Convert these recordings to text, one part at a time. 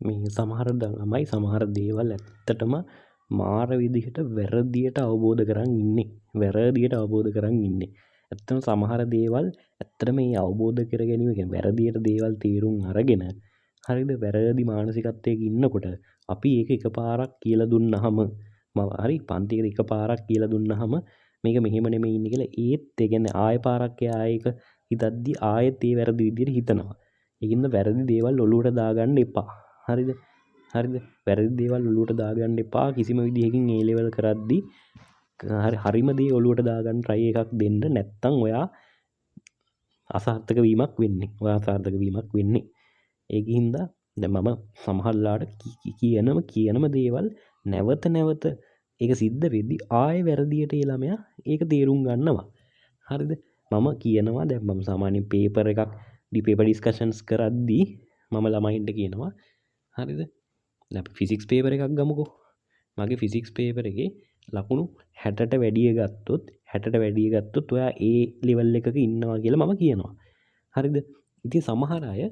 මේ සමහර ළමයි සමහර දේවල් ඇත්තටම මාර විදිහට වැරදියට අවබෝධ කරන් ඉන්නේ. වැරදියට අවබෝධ කරන් ඉන්නේ. ඇත්තටම සමහර දේවල් ඇත්තටම මේ අවබෝධ කර ගැනීම කියන්නේ වැරදියට දේවල් තේරුම් අරගෙන හරිද වැරදි මානසිකත්වයක ඉන්නකොට අපි ඒක එකපාරක් කියලා දුන්නාම හරි පන්තියකට එකපාරක් කියලා දුන්නාම මේක මෙහෙම නෙමෙයි ඉන්නේ කියලා ඒත් ඒ කියන්නේ ආය පාරක් එයා ඒක හිතද්දි ආයෙත් ඒ වැරදි විදිහට හිතනවා. ඒකින්ද වැරදි දේවල් ඔලුවට දාගන්න එපා. හරිද? හරිද? වැරදි දේවල් ඔලුවට දාගන්න එපා. කිසිම විදිහකින් ඒ ලෙවල් කරද්දී හරිම දේ ඔලුවට දාගන්න try එකක් දෙන්න. නැත්තම් ඔයා අසාර්ථක වීමක් වෙන්නේ. ඔයා අසාර්ථක වීමක් වෙන්නේ. ඒකින්ද දැන් මම සමහරලාට කියනම දේවල් නැවත නැවත ඒක සිද්ධ වෙද්දී ආයෙ වැරදියට ඒ ළමයා ඒක තේරුම් ගන්නවා. හරිද? මම කියනවා දැන් මම සාමාන්‍යයෙන් පේපර් එකක් පේපර් ඩිස්කෂන්ස් කරද්දී මම ළමයින්ට කියනවා හරිද දැන් අපි ෆිසික්ස් පේපර් එකක් ගමුකෝ මගේ ෆිසික්ස් පේපර් එකේ ලකුණු 60ට වැඩිය ගත්තොත් ඔයා ඒ ලෙවල් එකක ඉන්නවා කියලා මම කියනවා හරිද ඉතින් සමහර අය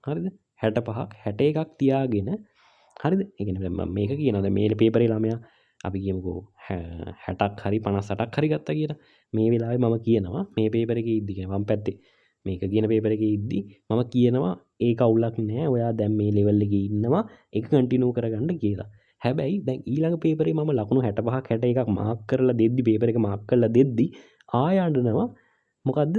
හරිද 65ක් 61ක් තියාගෙන හරිද ඒ කියන්නේ මම මේක කියනවා දැන් මේ පේපරේ ළමයා අපි කියමුකෝ 60ක් හරි 58ක් හරි ගත්තා කියලා මේ වෙලාවේ මම කියනවා මේ පේපර් එකේ ඉද්දි කියන මම පැත්තේ මේක කියන පේපර් එකේ ඉද්දි මම කියනවා ඒක අවුලක් නෑ ඔයා දැන් මේ ලෙවල් එකේ ඉන්නවා ඒක කන්ටිනියු කරගන්න කියලා. හැබැයි දැන් ඊළඟ පේපරේ මම ලකුණු 65ක් 61ක් මාක් කරලා දෙද්දි පේපර් එක මාක් කරලා දෙද්දි ආය අඬනවා මොකද්ද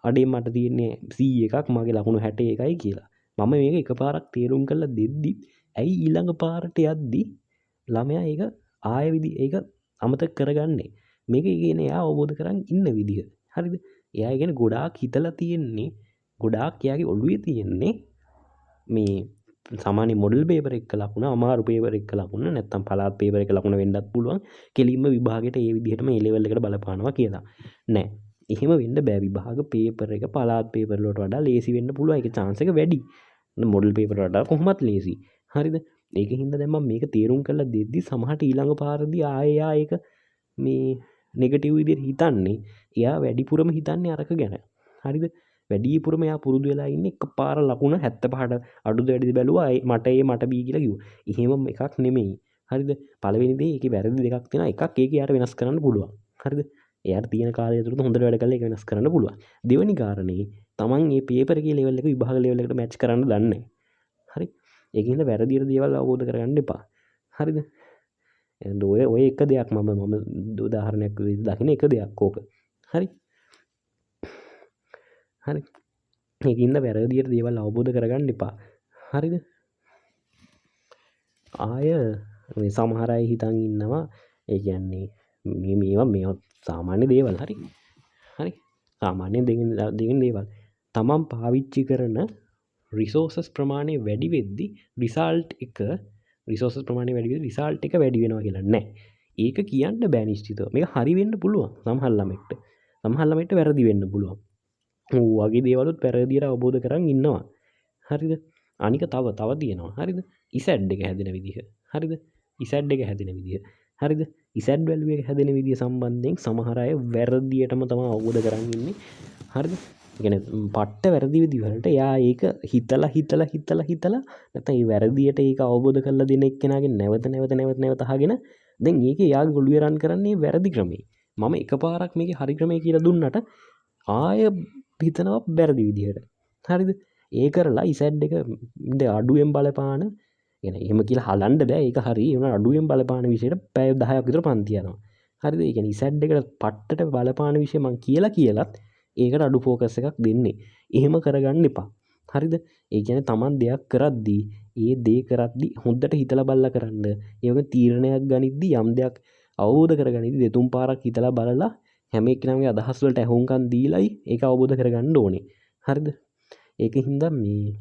අඩේ මට තියෙන්නේ C එකක් මගේ ලකුණු 61යි කියලා. මම මේක එකපාරක් තේරුම් කරලා දෙද්දි ඇයි ඊළඟ පාරට යද්දි ළමයා ඒක ආය ඒක අමතක කරගන්නේ. මේක කියන්නේ එයා අවබෝධ කරන් ඉන්න විදිහ. හරිද? එයා කියන්නේ ගොඩාක් හිතලා තියෙන්නේ ගොඩාක් එයාගේ ඔළුවේ තියෙන්නේ මේ සාමාන්‍ය මොඩල් පේපර් එක ලකුණ අමාරු පේපර් එක ලකුණ නැත්නම් පළාත් පේපර් එක ලකුණ වෙන්නත් පුළුවන් කෙලින්ම විභාගයට ඒ විදිහටම ඒ ලෙවල් එකට බලපානවා කියලා. නෑ. එහෙම වෙන්න බෑ විභාග පේපර් එක පළාත් පේපර් වලට වඩා ලේසි වෙන්න පුළුවන්. ඒකේ chance එක වැඩි. මොඩල් පේපර් වලට කොහොමත් ලේසි. හරිද? ඒකින් හින්දා දැන් මම මේක තේරුම් කරලා දෙද්දි සමහරට ඊළඟ පාරදී ආයෙ ඒක මේ නෙගටිව් විදිහට හිතන්නේ. එයා වැඩිපුරම හිතන්නේ අරක ගැන. හරිද? වැඩිපුරම එයා පුරුදු වෙලා ඉන්නේ එකපාර ලකුණ 75ට අඩුද වැඩිද බැලුවා මට මට B කියලා කිව්වා. එහෙම එකක් නෙමෙයි. හරිද? පළවෙනි දේ ඒකේ වැරදි දෙකක් තියෙනවා. එකක් ඒක යාට වෙනස් කරන්න පුළුවන්. හරිද? එයාට තියෙන කාලය ඇතුළත හොඳට වැඩ කරලා ඒක වෙනස් කරන්න පුළුවන්. දෙවෙනි කාරණේ තමන් මේ පේපර් එකේ ලෙවල් එක විභාග ලෙවල් එකට මැච් කරන්න දන්නේ නැහැ. හරි? ඒකින්ද වැරදියට දේවල් අවබෝධ කරගන්න එපා. හරිද? ඔය එක දෙයක් මම උදාහරණයක් විදිහට දකින එක දෙයක් ඕක. හරි? හරි. ඒකින්ද වැරදියට දේවල් අවබෝධ කරගන්න එපා. හරිද? ආය මේ සමහර අය හිතන් ඉන්නවා ඒ කියන්නේ මේවා සාමාන්‍ය දේවල් හරි. හරි. සාමාන්‍යයෙන් දෙගෙන දේවල්. තමන් පාවිච්චි කරන රිසෝසස් ප්‍රමාණය වැඩි වෙද්දි රිසල්ට් එක වැඩි වෙනවා කියලා නෑ. ඒක කියන්න බෑ නිශ්චිතව. මේක හරි වෙන්න පුළුවන් සමහර ළමෙක්ට. සමහර ළමෙක්ට වැරදි වෙන්න පුළුවන්. වගේ දේවලුත් වැරදියට අවබෝධ කරන් ඉන්නවා. හරිද? අනික තව තියෙනවා. හරිද? ඉසැඩ් එක හැදෙන විදිහ. හරිද? ඉසැඩ් එක හැදෙන විදිහ. හරිද? ඉසැඩ් වැලියු එක හැදෙන විදිහ සම්බන්ධයෙන් සමහර අය වැරදියටම තමයි අවබෝධ කරන් ඉන්නේ. හරිද? ගැන පට්ට වැරදි විදිහට එයා ඒක හිතලා නැත්නම් ඒ වැරදියට ඒක අවබෝධ කරලා දෙන එක්කෙනාගෙන් නැවත අහගෙන දැන් ඒකේ එයාගේ ඔළුවේ රන් කරන්නේ වැරදි ක්‍රමේ. මම එකපාරක් මේකේ හරි ක්‍රමේ කියලා දුන්නට ආය හිතනවා වැරදි විදිහට. හරිද? ඒ කරලා ඉසැඩ් එක අඩුවෙන් බලපාන يعني එහෙම කියලා හලන්න බෑ. ඒක හරි. ඒ වුණා අඩුවෙන් බලපාන විෂයට පැය 10ක් විතර පන්ති යනවා. හරිද? ඒ කියන්නේ ඉසැඩ් එකට පට්ටට බලපාන විෂය මං කියලත් ඒකට අඩු ෆෝකස් එකක් දෙන්නේ. එහෙම කරගන්න එපා. හරිද? ඒ කියන්නේ Taman දෙයක් කරද්දී ඒ දේ කරද්දී හොඳට හිතලා බලලා කරන්න. ඒ වගේ තීරණයක් ගනිද්දී යම් දෙයක් අවබෝධ කරගනිද්දී දෙතුන් පාරක් හිතලා බලලා හැම එක්කෙනාගේ අදහස් වලට ඇහුම්කන් දීලයි ඒක අවබෝධ කරගන්න ඕනේ. හරිද? ඒකින් හින්දා මේ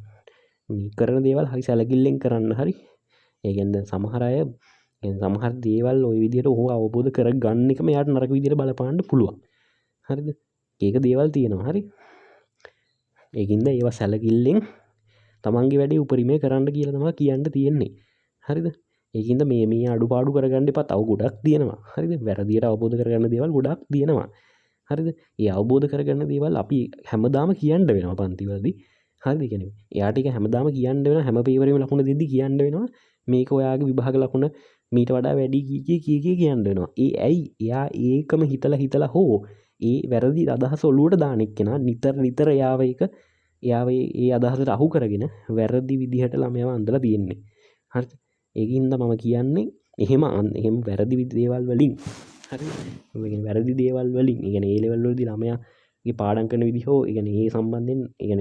කරන දේවල් හරි සැලකිල්ලෙන් කරන්න හරි. ඒ කියන්නේ සමහර අය සමහර දේවල් ওই විදිහට ඔහු අවබෝධ කරගන්න එකම යාට නරක විදිහට බලපාන්න පුළුවන්. හරිද? ඒක දේවල් තියෙනවා. හරි? ඒකින්ද ඒවා සැලකිල්ලෙන් තමන්ගේ වැඩේ උපරිමය කරන්න කියලා තමයි කියන්න තියෙන්නේ. හරිද? ඒකින්ද මේ අඩුපාඩු කරගන්න එපා. තව ගොඩක් තියෙනවා. හරිද? වැරදියට අවබෝධ කරගන්න දේවල් ගොඩක් තියෙනවා. හරිද? ඒ අවබෝධ කරගන්න දේවල් අපි හැමදාම කියන්න වෙනවා පන්තිවලදී. හරි ගැන යාටික හැමදාම කියන්න වෙන හැම පේවරම ලකුණ දෙදි කියන්න වෙනවා මේක ඔයාගේ විභාග ලකුණ මීට වඩා වැඩි කියන්න වෙනවා ඒ ඇයි එයා ඒකම හිතලා හෝ ඒ වැරදි අදහස ඔලුවට දානෙක් කෙන නිතර යාව එක එයාව ඒ අදහසට අහු කරගෙන වැරදි විදිහට ළමයව අන්දල තියෙන්නේ හරි ඒකින්ද මම කියන්නේ එහෙම වැරදි විදේවල් වලින් හරි වැරදි දේවල් වලින් ඉගෙන ඒලෙවල්ලෝදි ළමයාගේ පාඩන් කන විදිහෝ ඉගෙන ඒ සම්බන්ධයෙන් ඉගෙන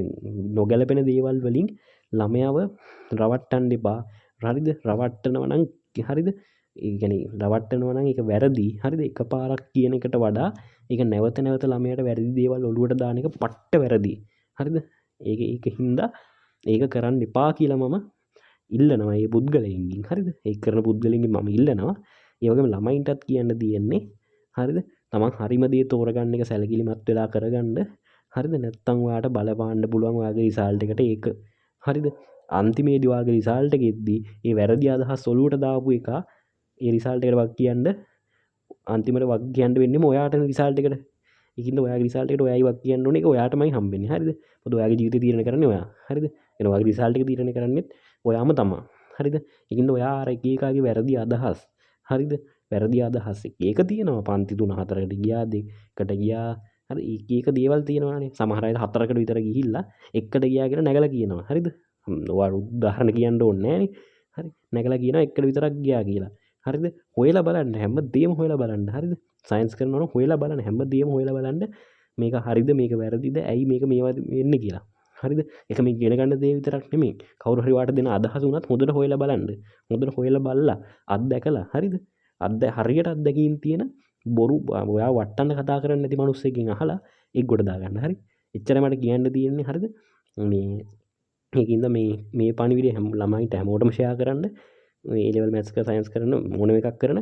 නොගැලපෙන දේවල් වලින් ළමයාව රවට්ටන් දෙපා රරිද රවට්ටනවනං හරිද ඒගැන රවට්ටනවනං එක වැරදි හරිද එක පාරක් කියන එකට වඩා එක නැවත නැවත ළමයට වැරදි දේවල් ඔලුවට දානක පට්ට වැරදි හරිද ඒක හින්දා ඒක කරන්න එපා කියලා මම ඉල්ලනවා ඒ පුද්ගලයින්ගින් හරිද ඒ කරන පුද්ගලින්ගේ මම ඉල්ලනවා ඒවගේම ළමයින්ටත් කියන්න තියෙන්නේ හරිද තමන් හරිමදේ තෝරගන්න එක සැලකිලිමත් වෙලා කරගන්න හරිද නැත්තංවාට බලපාන්න පුළුවන් වගේ රිසාල්ට එකට ඒක හරිද අන්තිමේදවාගේ රිසාල්ට ගෙද්දී ඒ වැරදි අදහස් සොලුවට දාපු එක ඒ රිසාල්ට එකට වක් කියන්න අන්තිමට වක් කියන්න වෙන්න ඔයාට රිසාල්ට එකට ඉකින්න ඔයා රිසාල්ට ඔයයි වක් කියන්න ඕනේ ඔයාටමයි හම්බෙන්නේ හරිද පොද ඔයාගේ ජීවිත තීරණය කරන්නේ ඔයා හරිද එනවා රිසාල්ට එක තීරණය කරන්නෙත් ඔයාම තමා හරිද ඉකින්න ඔයා අර එකකාගේ වැරදි අදහස් හරිද වැරදි අදහස් ඒක තියෙනවා පන්ති 3-4කට ගියා දෙකට ගියා හරි ඒක දේවල් තියෙනවානේ සමහර අය 4කට විතර ගිහිල්ලා එකට ගියා කියලා නැගලා කියනවා හරිද ඔයා උදාහරණ කියන්න ඕනේ නෑනේ හරි නැගලා කියනවා එකට විතරක් ගියා කියලා හරිද හොයලා බලන්න හැමදේම හොයලා බලන්න හරිද සයින්ස් කරනවා නම් හොයලා බලන්න හැමදේම හොයලා බලන්න මේක හරිද මේක වැරදිද ඇයි මේක මේවා වෙන්නේ කියලා හරිද එක මේ ඉගෙන ගන්න දේ විතරක් නෙමෙයි කවුරු හරි වාට දෙන අදහස උනත් හොඳට හොයලා බලන්න හොඳට හොයලා බලලා අත්දැකලා හරිද හරියට අත්දැකීම් තියෙන බොරු ඔයා වට්ටන්න කතා කරන්න නැති මිනිස්සෙක්ගෙන් අහලා ඒක ගොඩ දාගන්න හරි එච්චරයි මට කියන්න තියෙන්නේ හරිද මේ ඒකින්ද මේ පණිවිඩය හැම ළමයින්ට හැමෝටම ෂෙයා කරන්න ඒ ලෙවල් මැත්ස් එක සයන්ස් කරන මොනම එකක් කරන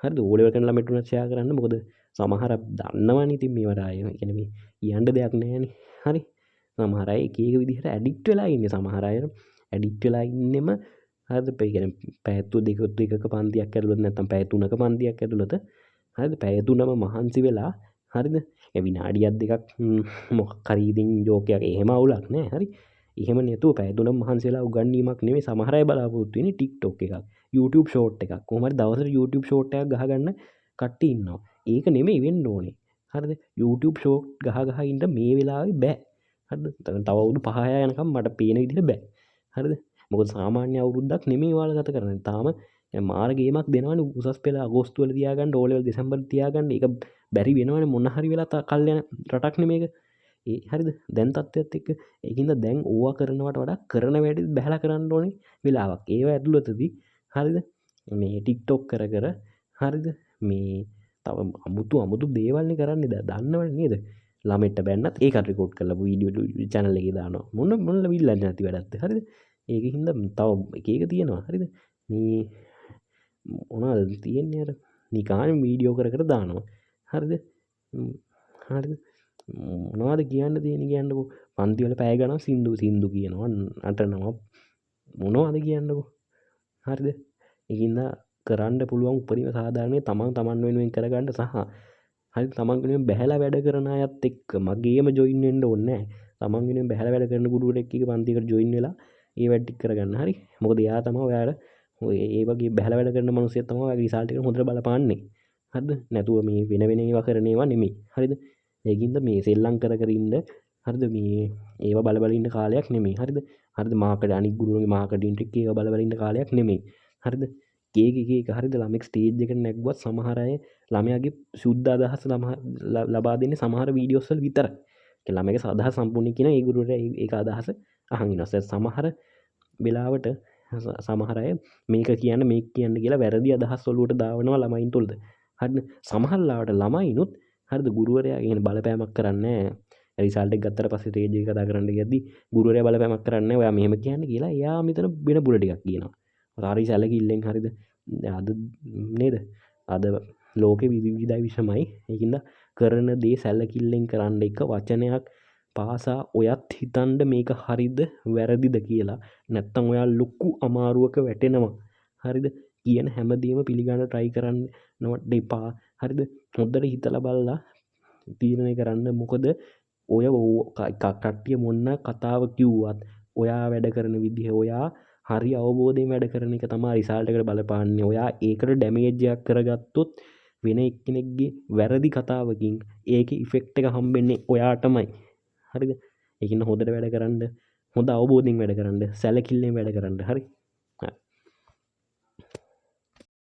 හරිද ඕ ලෙවල් කරන ළමයින්ට උනත් ෂෙයා කරන්න මොකද සමහර දන්නවනේ ඉතින් මේවට ආයෙ කියන්නේ මේ කියන්න දෙයක් නැහැනේ හරි සමහර අය එක එක විදිහට ඇඩික්ට් වෙලා ඉන්නේ සමහර අය ඇඩික්ට් වෙලා ඉන්නෙම හරිද පැය දෙකක පන්තියක් ඇතුළත නැත්නම් පැය 3ක පන්තියක් ඇතුළත හරිද පැය 3ම මහන්සි වෙලා හරිද ඒ විනාඩියක් දෙකක් මොකක් හරි ඉතින් ජෝකයක් එහෙම අවුලක් නෑ හරි එහෙම නැතුව පැය 3ම මහන්සි වෙලා උගන්වීමක් නෙමෙයි සමහර අය බලාපොරොත්තු වෙන්නේ TikTok එකක් YouTube short එකක් කොහොම හරි දවසට YouTube short එකක් ගහගන්න කට්ටිය ඉන්නවා ඒක නෙමෙයි වෙන්න ඕනේ හරිද YouTube short ගහ ඉන්න මේ වෙලාවේ බෑ හරිද තව අවුරුදු 5 යනකම් මට පේන විදිහට බෑ හරිද මොකද සාමාන්‍ය අවුරුද්දක් නෙමෙයි ඔයාලා ගත කරන්නේ තාම මාර ගේමක් දෙනවනේ උසස් පෙළ අගෝස්තු වල තියාගන්න ඕ ලෙවල් දෙසැම්බර් තියාගන්න ඒක බැරි වෙනවනේ මොන හරි වෙලා කල් යන රටක් නෙමේක ඒ හරිද දැන් තත්ත්වයක් එක්ක ඒකින්ද දැන් ඕවා කරනවට වඩා කරන වැඩි බැහැලා කරන්න ඕනේ වෙලාවක් ඒව ඇතුළතදී හරිද මේ TikTok කර හරිද මේ තව අමුතු දේවල්නේ කරන්නේ දන්නවනේ නේද ළමෙට බැන්නත් ඒකට රෙකෝඩ් කරලා වීඩියෝ channel එකේ දානවා මොන විල්ලන්නේ නැති වැඩක්ද හරිද ඒක හින්දා තව එක තියෙනවා හරිද මේ මොනවද තියෙන්නේ අර නිකාන් වීඩියෝ කර දානවා හරිද හරිද මොනවද කියන්න තියෙන්නේ කියන්නකෝ පන්ති වල පැය ගණන් සින්දු කියනවා නටනවා මොනවද කියන්නකෝ හරිද ඒකින්ද කරන්න පුළුවන් උපරිම සාධාරණේ තමන් වෙනුවෙන් කරගන්න සහ හරි තමන් වෙනුවෙන් බැහැලා වැඩ කරන අයත් එක්ක මගේම ජොයින් වෙන්න ඕනේ නැහැ තමන් වෙනුවෙන් බැහැලා වැඩ කරන ගුරුවරයෙක් එක්ක පන්තියකට ජොයින් වෙලා ඒ වැඩ ටික කරගන්න හරි මොකද එයා තමයි ඔයාලා ඒ වගේ බැහැලා වැඩ කරන මිනිස්සු තමයි ඔයාගේ රිසල්ට් එක හොඳට බලපාන්නේ හරිද නැතුව මේ වෙන ඒවා කරන ඒවා නෙමෙයි හරිද ඒකින්ද මේ සෙල්ලම් කර ඉන්න හරිද මේ ඒවා බල ඉන්න කාලයක් නෙමෙයි හරිද මාකඩ අනික් ගුරුවරගේ මාකටිං ට්‍රික් ඒවා බල ඉන්න කාලයක් නෙමෙයි හරිද ඒක හරිද ළමෙක් ස්ටේජ් එකට නැග්ගුවත් සමහර අය ළමයාගේ සුද්ධ අදහස් ලබා දෙන්නේ සමහර වීඩියෝස් වල විතරයි ඒ ළමයාගේ අදහස් සම්පූර්ණ කියන ඒ ගුරුවරයා ඒක අදහස අහන් ඉනවා සමහර වෙලාවට සමහර අය මේක කියන්න කියලා වැරදි අදහස් ඔලුවට දානවා ළමයින් තුළද හරිද සමහර ලාවට ළමයිනුත් හරිද ගුරුවරයා කියන බලපෑමක් කරන්නේ රිසල්ට් එක ගත්තට පස්සේ ස්ටේජ් එක කතා කරන්න ගියද්දි ගුරුවරයා බලපෑමක් කරන්නේ ඔයා මෙහෙම කියන්නේ කියලා එයා මෙතන වෙන බුල ටිකක් කියනවා හරි සැලකිල්ලෙන් හරිද අද නේද අද ලෝකෙ විවිධයි විෂමයි ඒකින්ද කරන දේ සැලකිල්ලෙන් කරන්න එක වචනයක් පාසා ඔයත් හිතන්ඩ මේක හරිද වැරදිද කියලා නැත්තම් ඔයා ලොක්කු අමාරුවක වැටෙනවා හරිද කියන හැමදීම පිළිගන්න ට්‍රයි කරන්න නොට එපා හරිද හොද්දට හිතල බල්ලා තීරණය කරන්න මොකද ඔය කට්ටිය මොන්න කතාව කිව්වත් ඔයා වැඩ කරන විදිහ ඔයා හරි අවබෝධයෙන් වැඩ කරන එක තමා රිසාල්ටකට බලපාන්නේ. ඔයා ඒකට ඩැමේජ්ජයක් කරගත්තොත් වෙන එක්කෙනෙක්ගේ වැරදි කතාවකින් ඒක ඉෆෙක්ට් එක හම්බෙන්නේ ඔයාටමයි. හරිද? ඒකින්න හොඳට වැඩ කරන්න, හොඳ අවබෝධයෙන් වැඩ කරන්න, සැලකිල්ලෙන් වැඩ කරන්න. හරි?